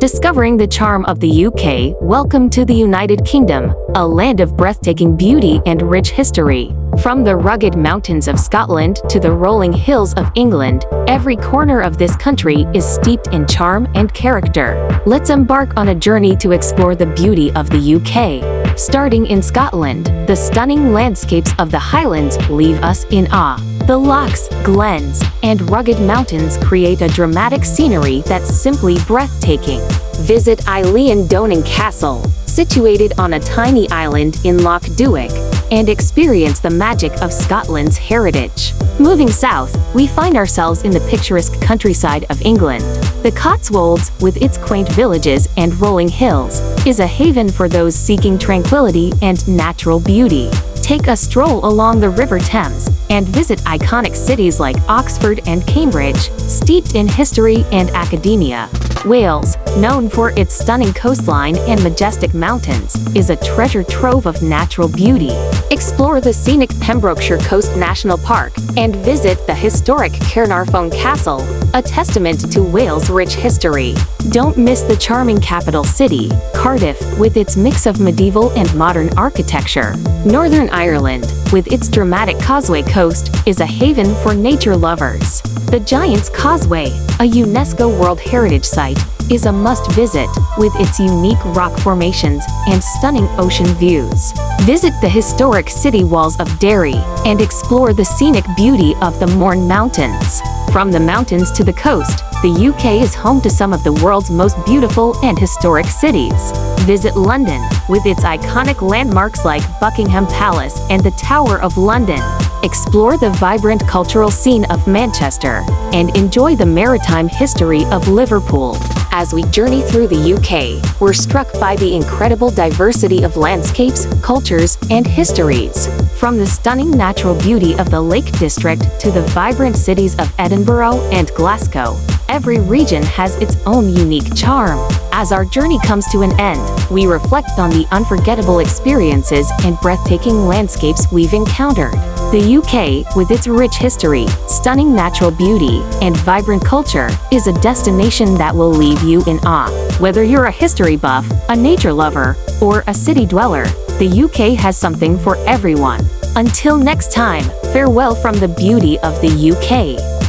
Discovering the charm of the UK, welcome to the United Kingdom, a land of breathtaking beauty and rich history. From the rugged mountains of Scotland to the rolling hills of England, every corner of this country is steeped in charm and character. Let's embark on a journey to explore the beauty of the UK. Starting in Scotland, the stunning landscapes of the Highlands leave us in awe. The lochs, glens, and rugged mountains create a dramatic scenery that's simply breathtaking. Visit Eilean Donan Castle, situated on a tiny island in Loch Duick, and experience the magic of Scotland's heritage. Moving south, we find ourselves in the picturesque countryside of England. The Cotswolds, with its quaint villages and rolling hills, is a haven for those seeking tranquility and natural beauty. Take a stroll along the River Thames and visit iconic cities like Oxford and Cambridge, steeped in history and academia. Wales, known for its stunning coastline and majestic mountains, is a treasure trove of natural beauty. Explore the scenic Pembrokeshire Coast National Park and visit the historic Caernarfon Castle, a testament to Wales' rich history. Don't miss the charming capital city, Cardiff, with its mix of medieval and modern architecture. Northern Ireland, with its dramatic Causeway coast, is a haven for nature lovers. The Giant's Causeway, a UNESCO World Heritage Site, is a must-visit, with its unique rock formations and stunning ocean views. Visit the historic city walls of Derry and explore the scenic beauty of the Mourne Mountains. From the mountains to the coast, the UK is home to some of the world's most beautiful and historic cities. Visit London, with its iconic landmarks like Buckingham Palace and the Tower of London. Explore the vibrant cultural scene of Manchester and enjoy the maritime history of Liverpool. As we journey through the UK, we're struck by the incredible diversity of landscapes, cultures, and histories. From the stunning natural beauty of the Lake District to the vibrant cities of Edinburgh and Glasgow, every region has its own unique charm. As our journey comes to an end, we reflect on the unforgettable experiences and breathtaking landscapes we've encountered. The UK, with its rich history, stunning natural beauty, and vibrant culture, is a destination that will leave you in awe. Whether you're a history buff, a nature lover, or a city dweller, the UK has something for everyone. Until next time, farewell from the beauty of the UK.